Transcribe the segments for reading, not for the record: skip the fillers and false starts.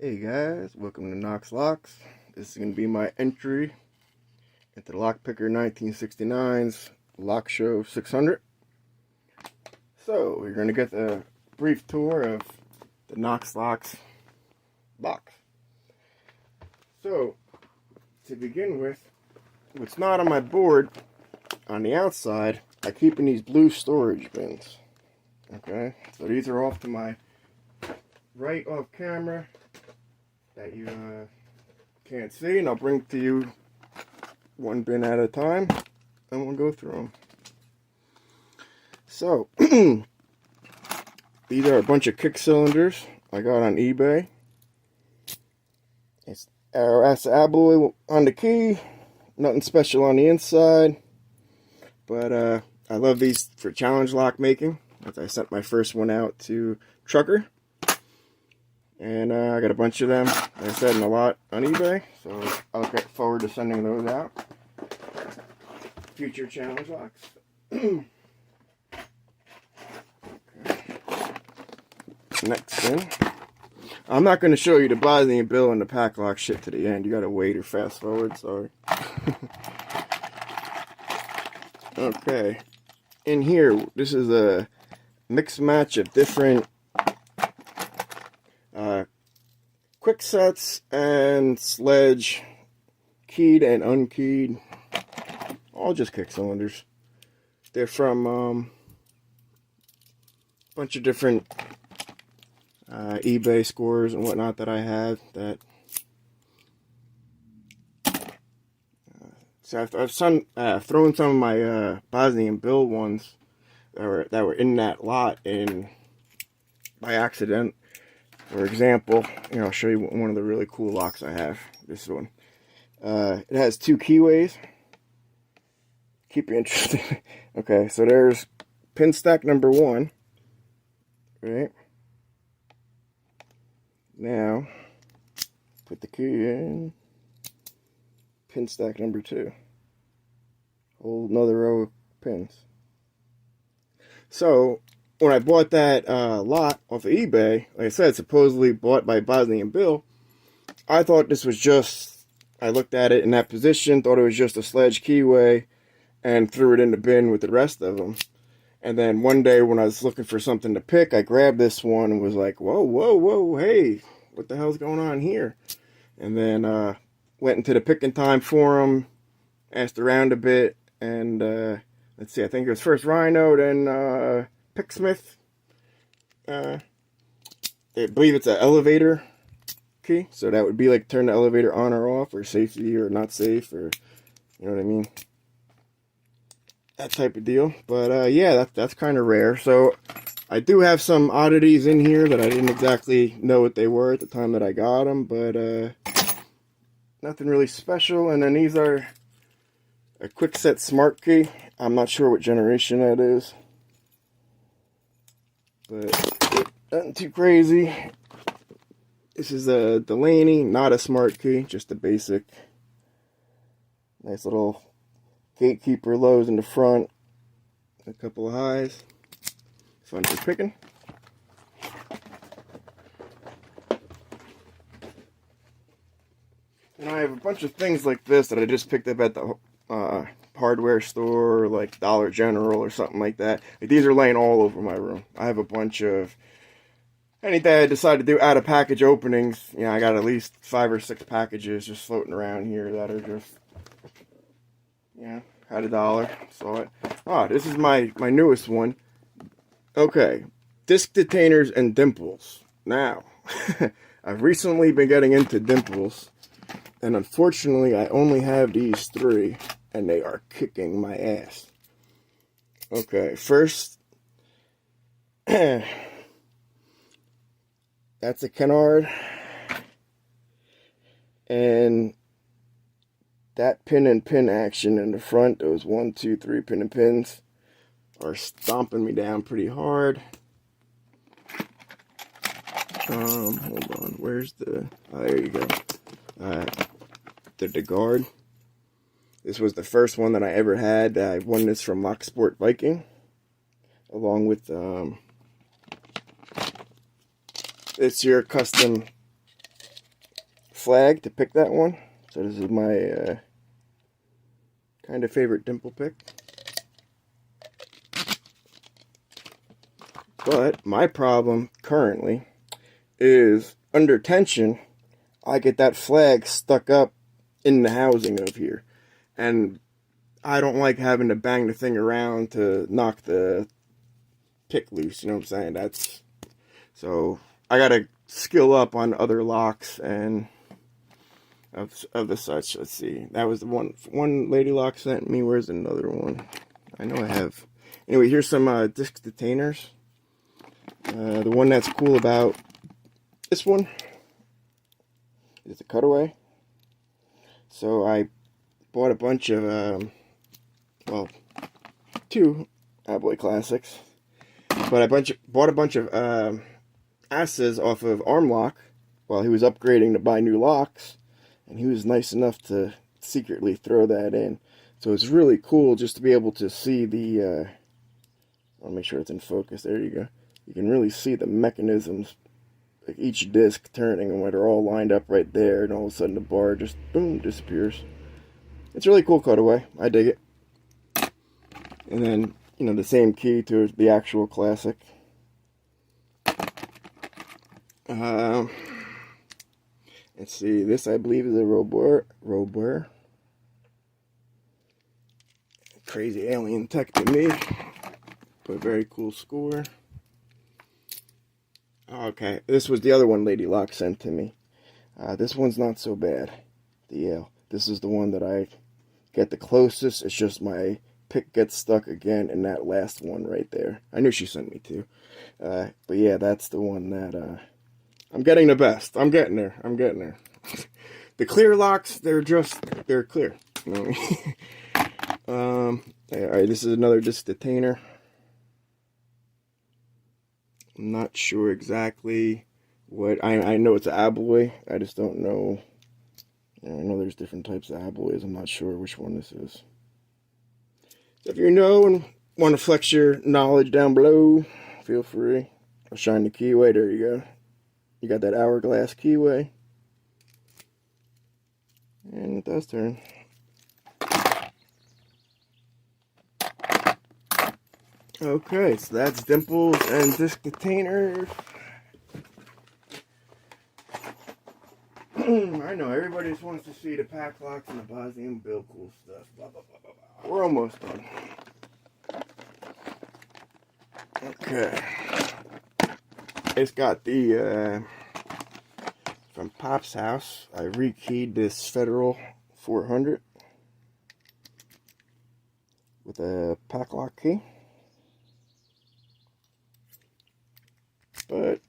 Hey guys, welcome to Knox Locks. This is going to be my entry into the Lockpicker 1969's Lock Show 600. So, we're going to get a brief tour of the Knox Locks box. So, to begin with, what's not on my board, on the outside, I keep in these blue storage bins. Okay, so these are off to my right off camera that you can't see, and I'll bring to you one bin at a time and we'll go through them. So these are a bunch of kick cylinders I got on eBay. It's alloy on the key, nothing special on the inside, but I love these for challenge lock making. As I sent my first one out to Trucker. And I got a bunch of them, like I said, in a lot on eBay. So I look forward to sending those out. Future challenge locks. Okay. Next thing. I'm not going to show you the Bosnia bill and the pack lock shit to the end. You got to wait or fast forward, sorry. Okay. In here, this is a mixed match of different quick sets and sledge, keyed and unkeyed, all just kick cylinders. They're from a bunch of different eBay scores and whatnot that I have. That so I've thrown some of my Bosnian bill ones that were in that lot in by accident. For example, I'll show you one of the really cool locks I have. This one. It has two keyways. Keep you interested. Okay, so there's pin stack number 1. Right. Now, put the key in. Pin stack number 2. Hold another row of pins. So, when I bought that lot off of eBay, like I said, supposedly bought by Bosnian Bill, I thought this was just, I looked at it in that position, thought it was just a sledge keyway, and threw it in the bin with the rest of them. And then one day when I was looking for something to pick, I grabbed this one and was like, whoa, hey, what the hell's going on here? And then went into the Picking Time forum, asked around a bit, and let's see, I think it was first Rhino, then Picksmith. I believe it's an elevator key, so that would be like turn the elevator on or off, or safety or not safe, or you know what I mean, that type of deal. But yeah, that's kind of rare. So I do have some oddities in here that I didn't exactly know what they were at the time that I got them, but nothing really special. And then these are a quick set smart key. I'm not sure what generation that is, but nothing too crazy. This is a Delaney, not a smart key, just a basic. Nice little gatekeeper lows in the front, a couple of highs. Fun for picking. And I have a bunch of things like this that I just picked up at the hardware store, like Dollar General or something like that. Like, these are laying all over my room. I have a bunch of anything I decide to do out of package openings. I got at least 5 or 6 packages just floating around here that are just, at $1. Saw it. This is my newest one. Okay, disc detainers and dimples. Now, I've recently been getting into dimples, and unfortunately I only have these 3. And they are kicking my ass. Okay, first, that's a canard. And that pin and pin action in the front, those 1, 2, 3 pin and pins, are stomping me down pretty hard. Hold on, where's the, there you go. The guard. This was the first one that I ever had. I won this from Locksport Viking, along with It's your custom flag to pick that one. So this is my kind of favorite dimple pick. But my problem currently is under tension, I get that flag stuck up in the housing of here. And I don't like having to bang the thing around to knock the pick loose, you know what I'm saying? So I gotta skill up on other locks and of the such. Let's see. That was the one lady lock sent me. Where's another one? I know I have. Anyway, here's some disc detainers. The one that's cool about this one is the cutaway. So I bought a bunch of, well, 2 Aboy Classics, but I bought a bunch of asses off of Armlock while he was upgrading to buy new locks, and he was nice enough to secretly throw that in. So it's really cool just to be able to see the, I'll make sure it's in focus, there you go. You can really see the mechanisms, like each disc turning, and when they're all lined up right there, and all of a sudden the bar just, boom, disappears. It's really cool cutaway. I dig it. And then, you know, the same key to the actual classic. Let's see, this I believe is a Robert. Crazy alien tech to me, but very cool score. Okay, this was the other one Lady Lock sent to me. This one's not so bad. This is the one that I get the closest. It's just my pick gets stuck again in that last one right there. I knew she sent me two. But yeah, that's the one that I'm getting the best. I'm getting there. The clear locks, they're clear. You know what I mean? Alright, this is another disc detainer. I'm not sure exactly what I know it's an Aboy. I just don't know. I know there's different types of Aboys. I'm not sure which one this is. So if you know and want to flex your knowledge down below, feel free. I'll shine the keyway. There you go. You got that hourglass keyway. And it does turn. Okay, so that's dimples and disc detainers. I know, everybody just wants to see the pack locks and the Bosnian Bill cool stuff. Blah, blah, blah, blah, blah. We're almost done. Okay. It's got the, from Pop's house, I rekeyed this Federal 400 with a pack lock key. But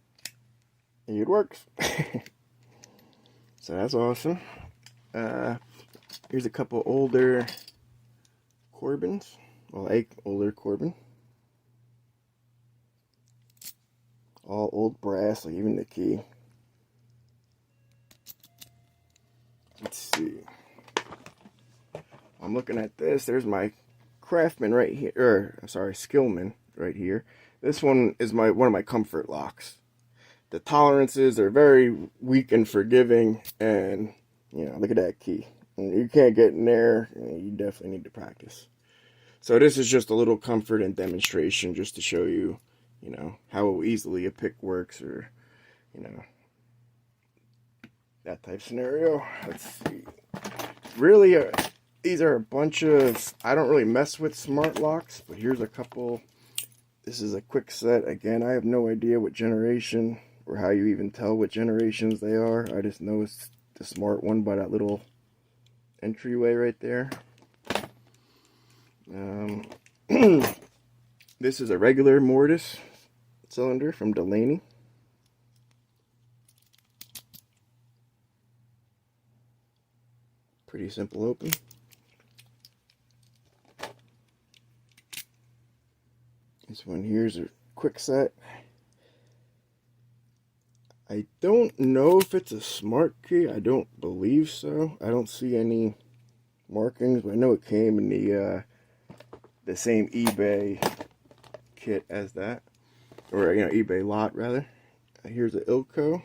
it works. So that's awesome. Here's a couple older Corbins. Well, a older Corbin. All old brass, like even the key. Let's see. I'm looking at this. There's my Craftsman right here, or sorry, Skillman right here. This one is one of my comfort locks. The tolerances are very weak and forgiving, and you know, look at that key. You can't get in there. You definitely need to practice. So this is just a little comfort and demonstration, just to show you, you know, how easily a pick works, or you know, that type scenario. Let's see. Really, these are a bunch of. I don't really mess with smart locks, but here's a couple. This is a quick set. Again, I have no idea what generation or how you even tell what generations they are. I just know it's the smart one by that little entryway right there. This is a regular mortise cylinder from Delaney. Pretty simple open. This one here's a quick set. I don't know if it's a smart key. I don't believe so. I don't see any markings, but I know it came in the same eBay kit as that, or you know, eBay lot rather. Here's the Ilco.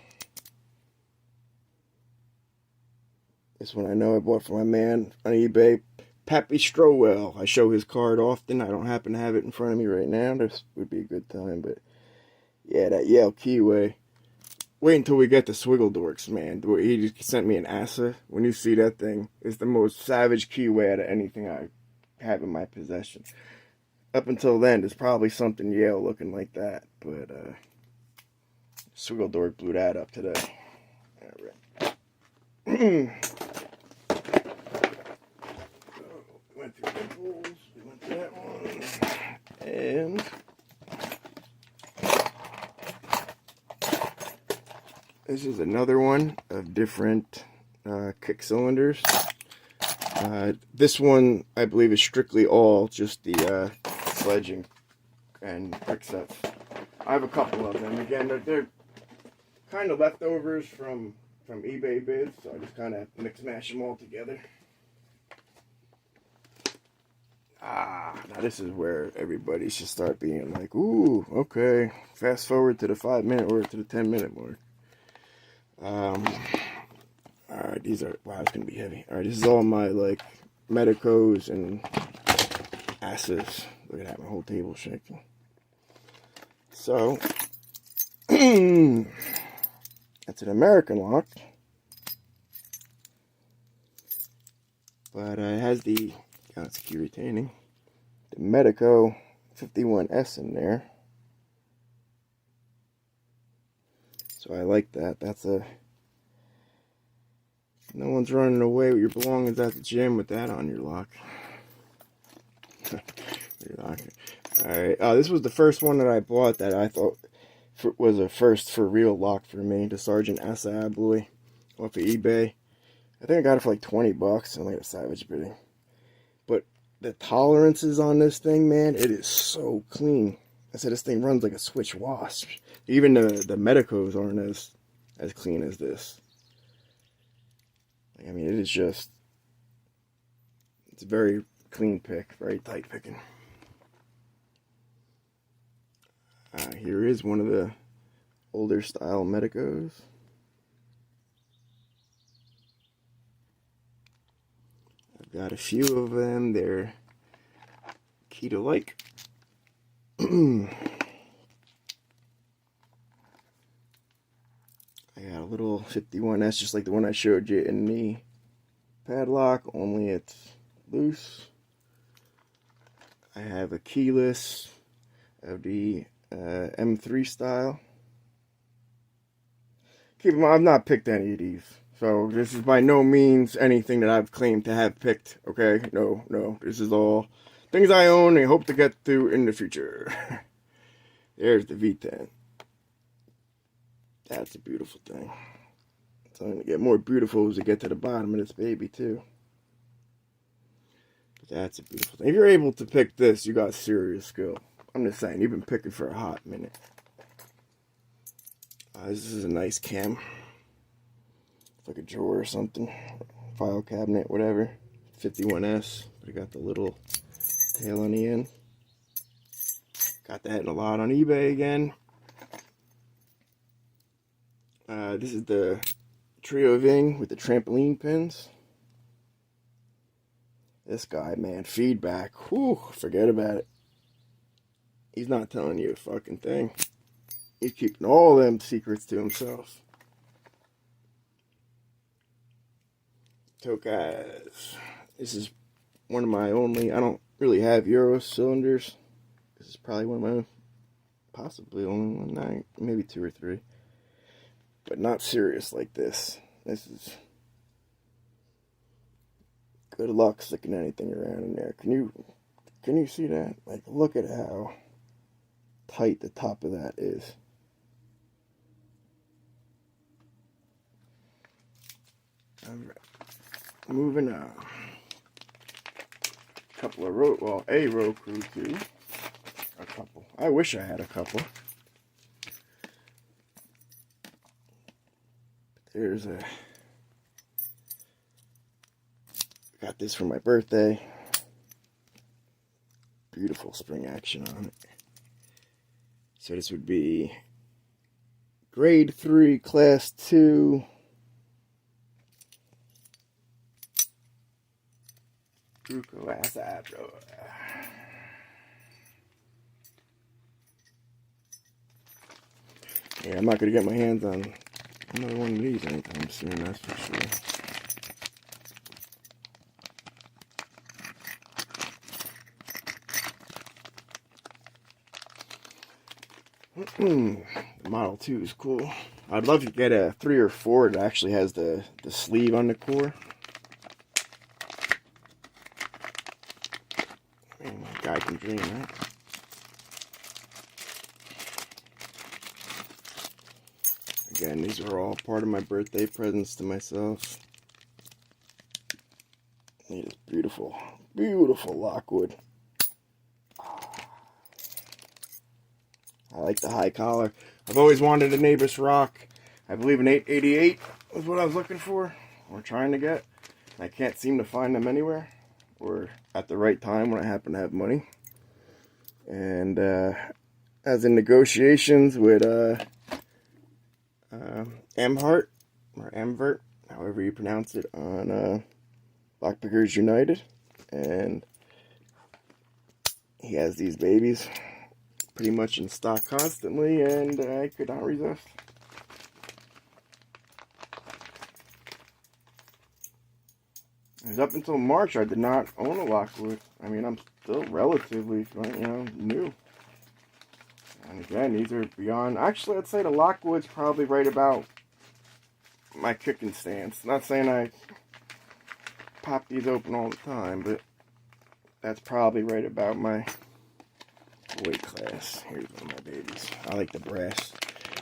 This one I know I bought for my man on eBay, Pappy Strowell. I show his card often. I don't happen to have it in front of me right now. This would be a good time, but yeah, that Yale Keyway. Wait until we get to Swiggle Dorks, man. He just sent me an Asa. When you see that thing, it's the most savage keyway out of anything I have in my possession. Up until then, there's probably something Yale looking like that, but Swiggle Dork blew that up today. Alright. We went through the pools, we went through that one, and this is another one of different kick cylinders. This one, I believe, is strictly all just the sledging and quick sets. I have a couple of them. Again, they're kind of leftovers from eBay bids, so I just kind of mix-mash them all together. Now this is where everybody should start being like, ooh, okay, fast forward to the 5-minute or to the 10-minute mark. Alright, these are, wow, it's gonna be heavy. Alright, this is all my, like, Medicos and Asses. Look at that, my whole table shaking. So, that's an American lock. But it has the, it's key retaining, the Medico 51S in there. So I like that. That's a, no one's running away with your belongings at the gym with that on your lock. Alright, this was the first one that I bought that I thought was a first for real lock for me. The Sergeant Asa Abloy off of eBay. I think I got it for like 20 bucks and like a savage bidding. But the tolerances on this thing, man, it is so clean. I said this thing runs like a switch wasp. Even the Medicos aren't as clean as this. I mean, it is just, it's a very clean pick, very tight picking. Here is one of the older style Medicos. I've got a few of them. They're keto-like. I got a little 51S, just like the one I showed you in the padlock, only it's loose. I have a keyless of the M3 style. Keep in mind, I've not picked any of these, so this is by no means anything that I've claimed to have picked, okay? No, this is all things I own and hope to get to in the future. There's the V10. That's a beautiful thing. It's only going to get more beautiful as we get to the bottom of this baby, too. But that's a beautiful thing. If you're able to pick this, you got serious skill. I'm just saying, you've been picking for a hot minute. This is a nice cam. It's like a drawer or something. File cabinet, whatever. 51S. But it got the little tail on the end. Got that in a lot on eBay again. This is the Trio Ving with the trampoline pins. This guy, man, feedback. Whew, forget about it. He's not telling you a fucking thing. He's keeping all them secrets to himself. Tokaz. This is one of my only, I don't really have Euro cylinders. This is probably one of my, possibly only one, maybe 2 or 3. But not serious like this. This is good luck sticking anything around in there. Can you see that? Like, look at how tight the top of that is. Alright. Moving on. A row crew too. A couple. I wish I had a couple. There's a, got this for my birthday. Beautiful spring action on it. So this would be grade 3, class 2. Cuckoo ass after. Yeah, I'm not gonna get my hands on another one of these anytime soon, that's for sure. The Model 2 is cool. I'd love to get a 3 or 4 that actually has the sleeve on the core. I mean, a guy can dream, right? Again, these are all part of my birthday presents to myself. It is beautiful, beautiful Lockwood. I like the high collar. I've always wanted a Neighbors Rock. I believe an 888 was what I was looking for, or trying to get. I can't seem to find them anywhere, or at the right time when I happen to have money. And as in negotiations with Emhart, or Emvert, however you pronounce it, on Lockpickers United, and he has these babies pretty much in stock constantly, and I could not resist. Because up until March, I did not own a Lockwood. I mean, I'm still relatively, new. And again, these are beyond. Actually, I'd say the Lockwood's probably right about my kicking stance. Not saying I pop these open all the time, but that's probably right about my weight class. Here's one of my babies. I like the brass.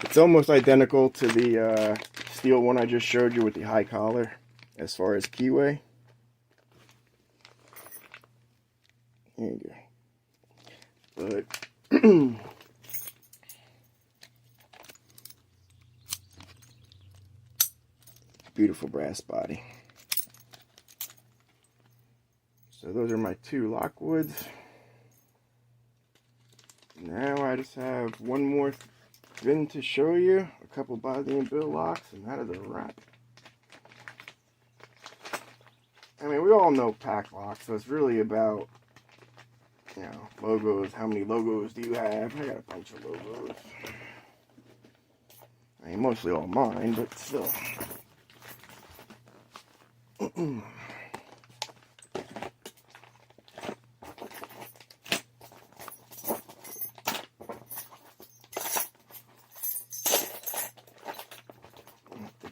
It's almost identical to the steel one I just showed you with the high collar as far as keyway. There you go. But beautiful brass body. So those are my 2 Lockwoods. Now I just have one more VIN to show you. A couple Bosnia and Bill locks, and that is a wrap. I mean, we all know pack locks, so it's really about, logos. How many logos do you have? I got a bunch of logos. I mean, mostly all mine, but still.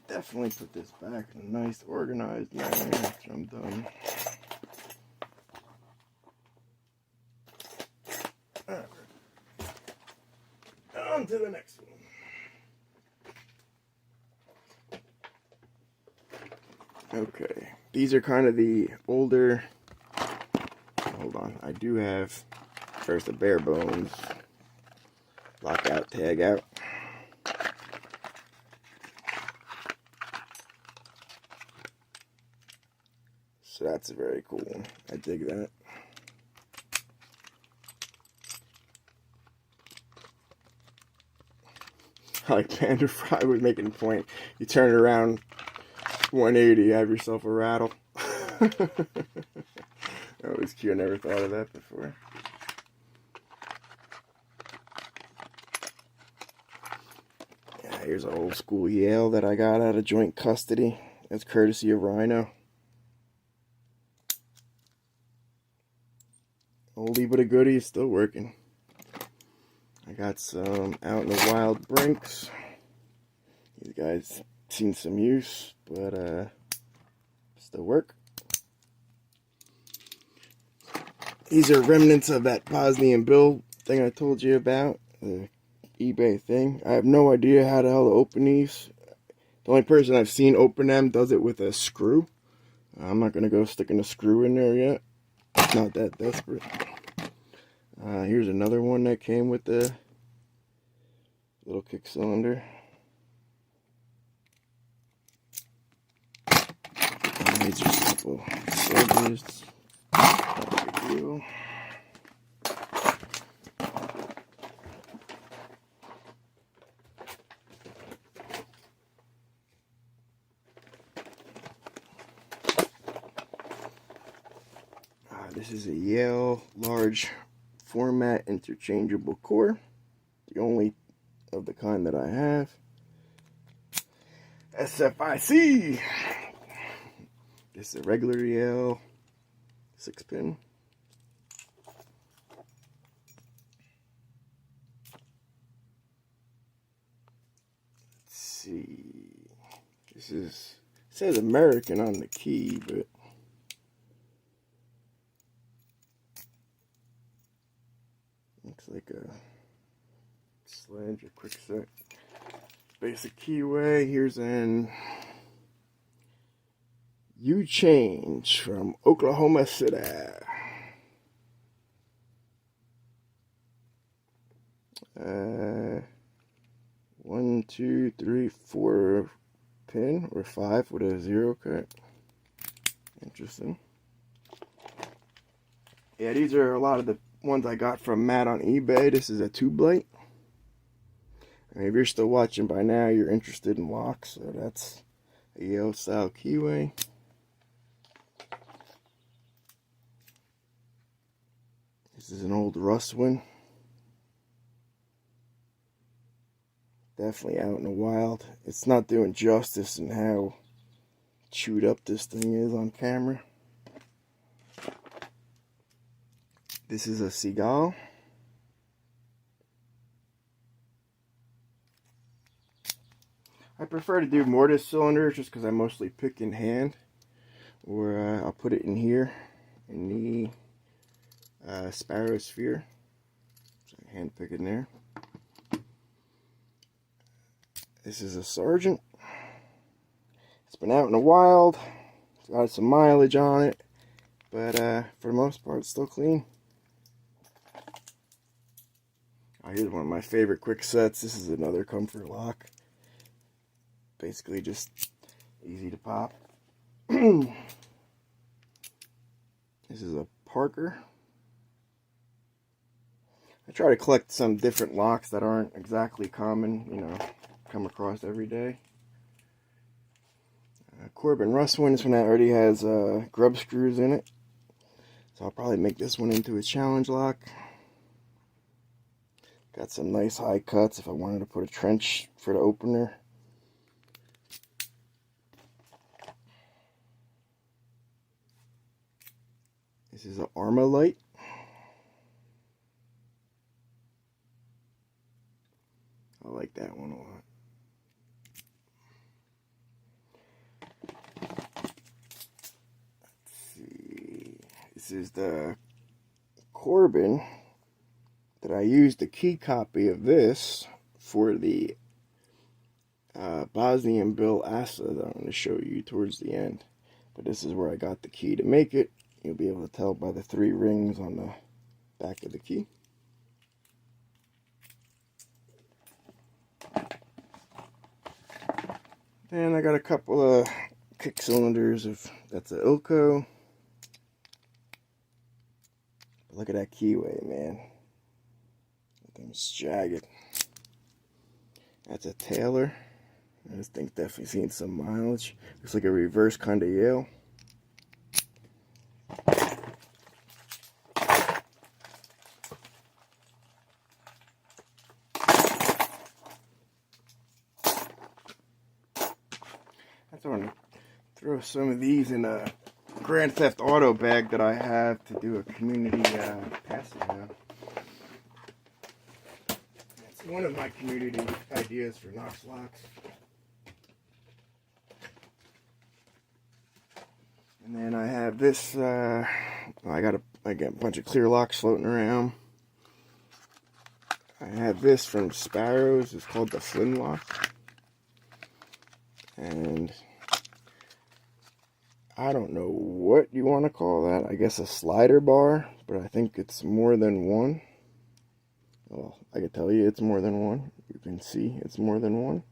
Definitely put this back in a nice, organized manner after I'm done. Alright. On to the next one. Okay, these are kind of the older. Hold on, I do have first a bare bones lockout, tag out. So that's a very cool one. I dig that. Like Panda Fry was making a point. You turn it around 180, you have yourself a rattle. That was cute. I never thought of that before. Yeah, here's an old school Yale that I got out of joint custody. That's courtesy of Rhino. Oldie but a goodie, is still working. I got some out in the wild brinks. These guys seen some use, but still work. These are remnants of that Bosnian Bill thing I told you about, the eBay thing. I have no idea how the hell to open these. The only person I've seen open them does it with a screw. I'm not gonna go sticking a screw in there yet. Not that desperate. Here's another one that came with the little kick cylinder. These are simple silvers. Not a big deal. This is a Yale large format interchangeable core. The only of the kind that I have. SFIC! This is a regular Yale 6-pin. Let's see. This is, it says American on the key, but looks like a sledge, a quick set. Basic keyway. Here's an U change from Oklahoma City. 1, 2, 3, 4 pin or 5 with a 0 cut. Interesting. Yeah, these are a lot of the ones I got from Matt on eBay. This is a tube light. And if you're still watching by now, you're interested in locks. So that's a Yale style keyway. This is an old Russ one. Definitely out in the wild. It's not doing justice in how chewed up this thing is on camera. This is a Seagull. I prefer to do mortise cylinders just because I mostly pick in hand. Or I'll put it in here in the Sparrow sphere. So I hand pick it in there. This is a Sergeant. It's been out in the wild. It's got some mileage on it. But for the most part, it's still clean. Oh, here's one of my favorite quick sets. This is another comfort lock. Basically just easy to pop. This is a Parker. I try to collect some different locks that aren't exactly common, you know, come across every day. Corbin Russ one. This one already has grub screws in it. So I'll probably make this one into a challenge lock. Got some nice high cuts if I wanted to put a trench for the opener. This is an Armalite. I like that one a lot. Let's see. This is the Corbin that I used the key copy of this for the Bosnian Bill Asa that I'm going to show you towards the end. But this is where I got the key to make it. You'll be able to tell by the 3 rings on the back of the key. Then I got a couple of kick cylinders. That's an Ilko. Look at that keyway, man. That thing's jagged. That's a Taylor. This thing's definitely seen some mileage. Looks like a reverse kind of Yale. I want to throw some of these in a Grand Theft Auto bag that I have to do a community passing now. It's one of my community ideas for knoxlocks. And then I have this, I got a bunch of clear locks floating around. I have this from Sparrows. It's called the Flynn lock. And I don't know what you want to call that. I guess a slider bar, but I think it's more than one. Well, I can tell you it's more than one. You can see it's more than one.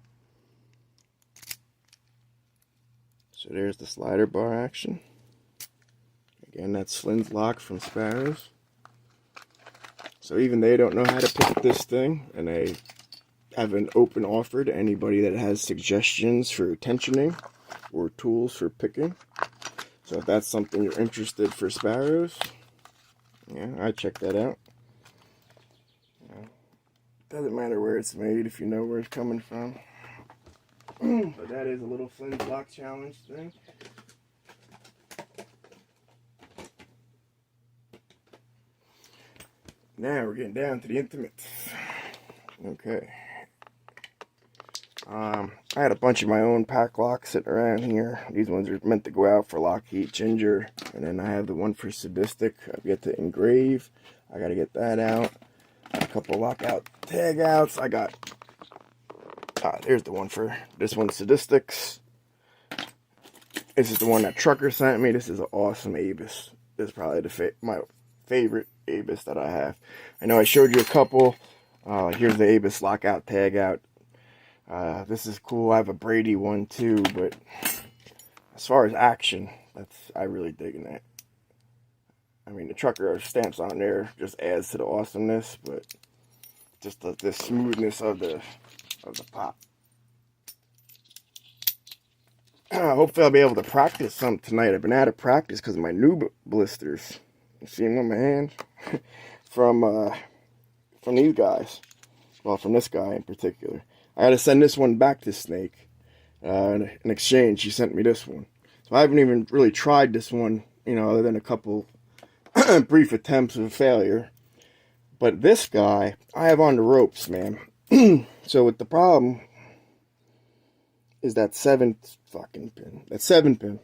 So there's the slider bar action. Again, that's Flynn's lock from Sparrows. So even they don't know how to pick this thing, and they have an open offer to anybody that has suggestions for tensioning or tools for picking. So if that's something you're interested for Sparrows, Yeah, I checked that out. Doesn't matter where it's made if you know where it's coming from. But that is a little flintlock challenge thing. Now we're getting down to the intimates. Okay. I had a bunch of my own pack locks sitting around here. These ones are meant to go out for Lockheed Ginger. And then I have the one for Sadistic. I've yet to engrave. I got to get that out. A couple lockout tag outs. I got, there's the one for, this one's Sadistics. This is the one that Trucker sent me. This is an awesome Abus. This is probably my favorite Abus that I have. I know I showed you a couple. Here's the Abus lockout tag out. This is cool. I have a Brady one too, but as far as action, I really digging that. I mean, the Trucker stamps on there just adds to the awesomeness, but just the smoothness of the pop. Hopefully I'll be able to practice some tonight. I've been out of practice because of my new blisters. You see them on my hand? from these guys. Well, from this guy in particular. I had to send this one back to Snake. In exchange, he sent me this one. So I haven't even really tried this one, other than a couple brief attempts of failure. But this guy, I have on the ropes, man. So with the problem is that 7 fucking pin. That 7 pin.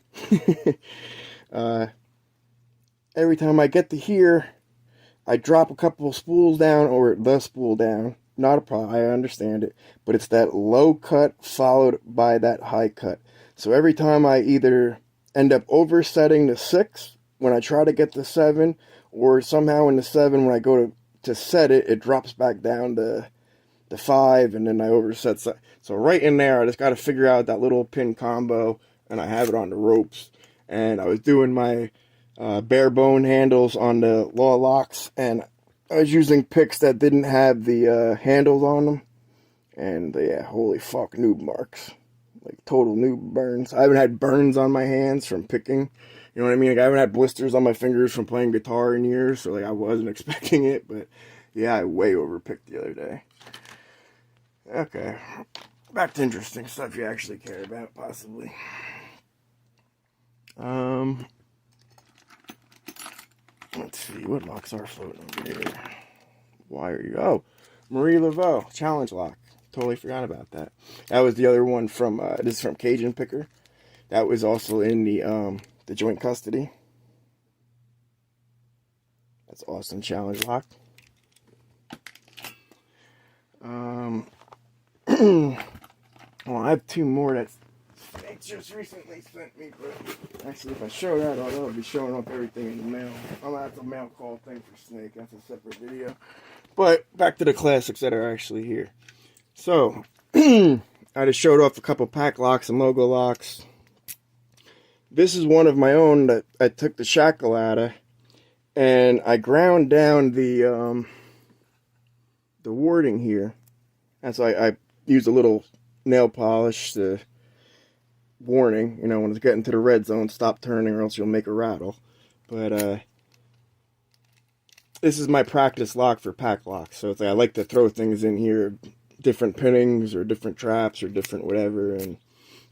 Every time I get to here, I drop a couple of spools down, or the spool down. Not a problem, I understand it. But it's that low cut followed by that high cut. So every time I either end up oversetting the 6 when I try to get the 7, or somehow in the 7 when I go to set it, it drops back down to the 5, and then I overset. So right in there, I just got to figure out that little pin combo, and I have it on the ropes. And I was doing my bare bone handles on the Law Locks, and I was using picks that didn't have the handles on them. And yeah, holy fuck, noob marks. Like total noob burns. I haven't had burns on my hands from picking. You know what I mean? Like, I haven't had blisters on my fingers from playing guitar in years, so like I wasn't expecting it, but yeah, I way overpicked the other day. Okay, back to interesting stuff you actually care about, possibly. Let's see, what locks are floating over here? Why are you? Oh, Marie Laveau, challenge lock. Totally forgot about that. That was the other one from, this is from Cajun Picker. That was also in the joint custody. That's awesome, challenge lock. Well, I have 2 more that Snake just recently sent me, but actually if I show that, I'll be showing off everything in the mail. I'm gonna have to mail call thing for Snake. That's a separate video. But back to the classics that are actually here. So, I just showed off a couple pack locks and logo locks. This is one of my own that I took the shackle out of, and I ground down the warding here. And so I used a little nail polish to warning, when it's getting to the red zone, stop turning or else you'll make a rattle. But this is my practice lock for pack locks. So it's like I like to throw things in here, different pinnings or different traps or different whatever, and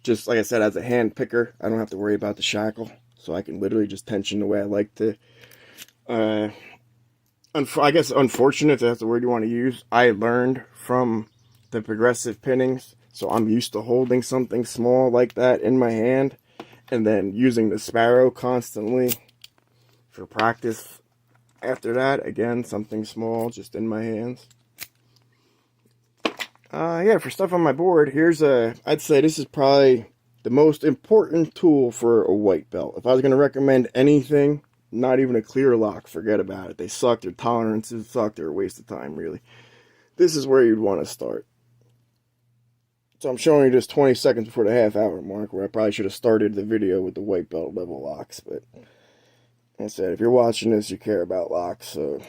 just like I said, as a hand picker, I don't have to worry about the shackle, so I can literally just tension the way I like to. I guess unfortunate, if that's the word you want to use. I learned from the progressive pinnings, so I'm used to holding something small like that in my hand, and then using the Sparrow constantly for practice. After that, again, something small just in my hands. Yeah, for stuff on my board, I'd say this is probably the most important tool for a white belt. If I was going to recommend anything, not even a clear lock, forget about it. They suck, their tolerances suck, they're a waste of time, really. This is where you'd want to start. So I'm showing you just 20 seconds before the half-hour mark, where I probably should have started the video with the white belt level locks, but like I said, if you're watching this, you care about locks, so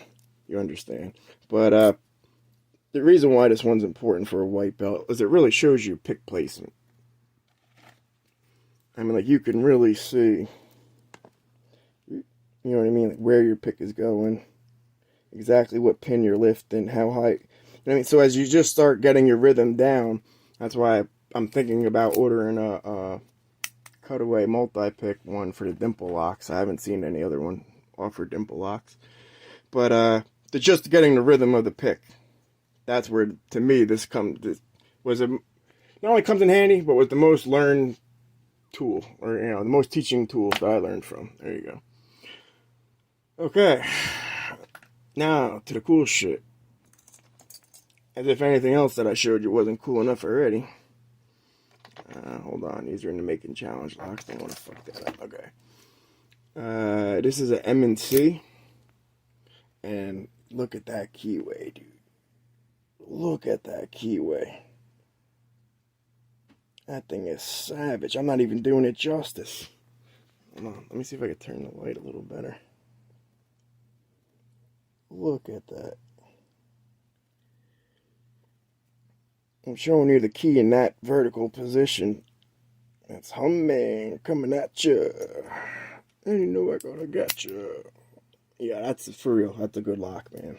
you understand. But, the reason why this one's important for a white belt is it really shows you pick placement. I mean, like, you can really see, you know what I mean, like where your pick is going. exactly what pin you're lifting, how high. You know what I mean? So as you just start getting your rhythm down, that's why I'm thinking about ordering a cutaway multi-pick one for the dimple locks. I haven't seen any other one offer dimple locks. But just getting the rhythm of the pick. That's where, to me, this not only comes in handy, but was the most learned tool, or the most teaching tools that I learned from. There you go. Okay, now to the cool shit. As if anything else that I showed you wasn't cool enough already. Hold on, these are in the making challenge locks. Don't want to fuck that up. Okay. This is an M&C, and look at that keyway, dude. Look at that keyway. That thing is savage. I'm not even doing it justice. Hold on, let me see if I can turn the light a little better. Look at that. I'm showing you the key in that vertical position. It's humming, coming at you. And you know I gotta get you. Yeah, that's for real. That's a good lock, man.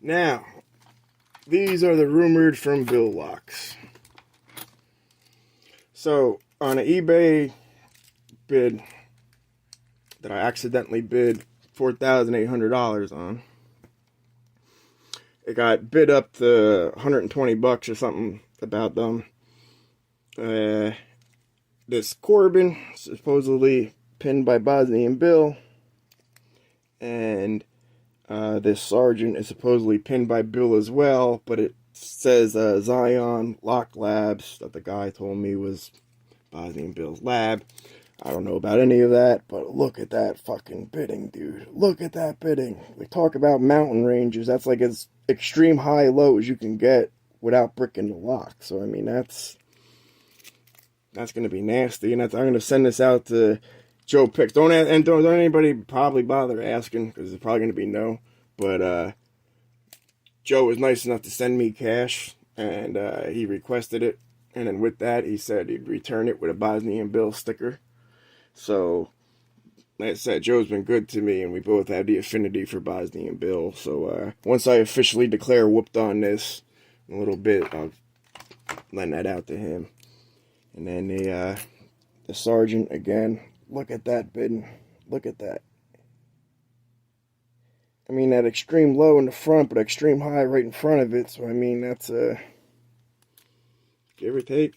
Now, these are the rumored from Bill locks. So, on an eBay bid that I accidentally bid $4,800 on, it got bid up to $120 or something about them. This Corbin, supposedly pinned by Bosnian Bill, and this Sergeant is supposedly pinned by Bill as well, but it says Zion Lock Labs, that the guy told me was Bosnian Bill's lab. I don't know about any of that, but look at that fucking bidding, dude. Look at that bidding. We talk about mountain ranges. That's like as extreme high-low as you can get without bricking the lock. So, I mean, that's going to be nasty. And I'm going to send this out to Joe Picks. Don't anybody probably bother asking, because it's probably going to be no. But Joe was nice enough to send me cash, and he requested it. And then with that, he said he'd return it with a Bosnian Bill sticker. So, like I said, Joe's been good to me, and we both have the affinity for Bosnian Bill. So, once I officially declare whooped on this in a little bit, I'll lend that out to him. And then the Sergeant, again, look at that bidding. Look at that. I mean, that extreme low in the front, but extreme high right in front of it. So, I mean, that's give or take.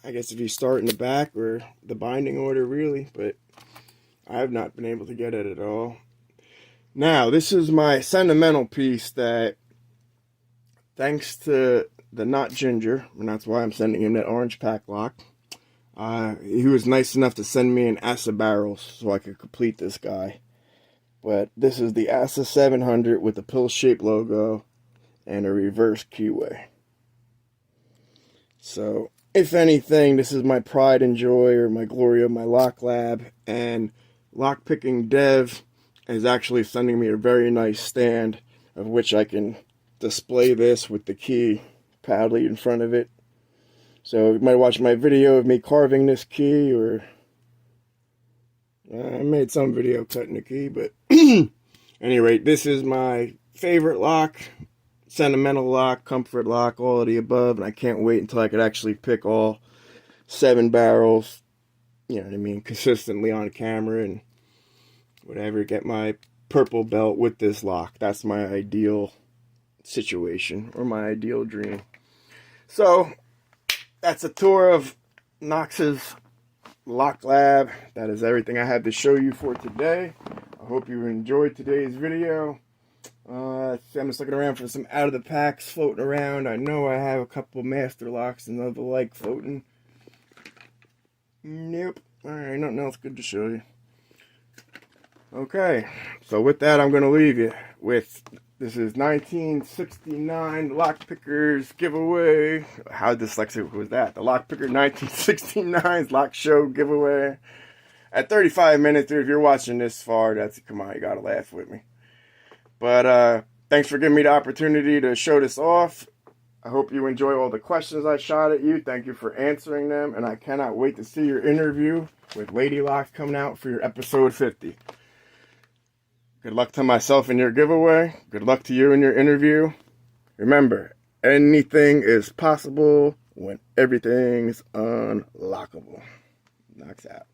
I guess if you start in the back or the binding order, really, but I have not been able to get it at all. Now, this is my sentimental piece that, thanks to the Not Ginger, and that's why I'm sending him that orange pack lock, he was nice enough to send me an Assa barrels so I could complete this guy. But this is the Assa 700 with the pill-shaped logo and a reverse keyway. So, if anything, this is my pride and joy, or my glory of my lock lab, and lockpicking dev is actually sending me a very nice stand of which I can display this with the key proudly in front of it. So you might watch my video of me carving this key, or I made some video cutting the key, but at any rate, this is my favorite lock. Sentimental lock, comfort lock, all of the above, and I can't wait until I could actually pick all 7 barrels, you know what I mean, consistently on camera and whatever, get my purple belt with this lock. That's my ideal situation, or my ideal dream. So, that's a tour of Knox's Lock Lab. That is everything I had to show you for today. I hope you enjoyed today's video. I'm just looking around for some out of the packs floating around. I know I have a couple master locks and other like floating. Nope. Alright, nothing else good to show you. Okay, so with that, I'm going to leave you with, this is 1969 Lockpickers giveaway. How dyslexic was that? The Lockpicker 1969's Lock Show giveaway. At 35 minutes, dude, if you're watching this far, come on, you gotta laugh with me. But thanks for giving me the opportunity to show this off. I hope you enjoy all the questions I shot at you. Thank you for answering them. And I cannot wait to see your interview with lady locks coming out for your episode 50. Good luck to myself in your giveaway. Good luck to you in your interview. Remember, anything is possible when everything's unlockable. Knox out.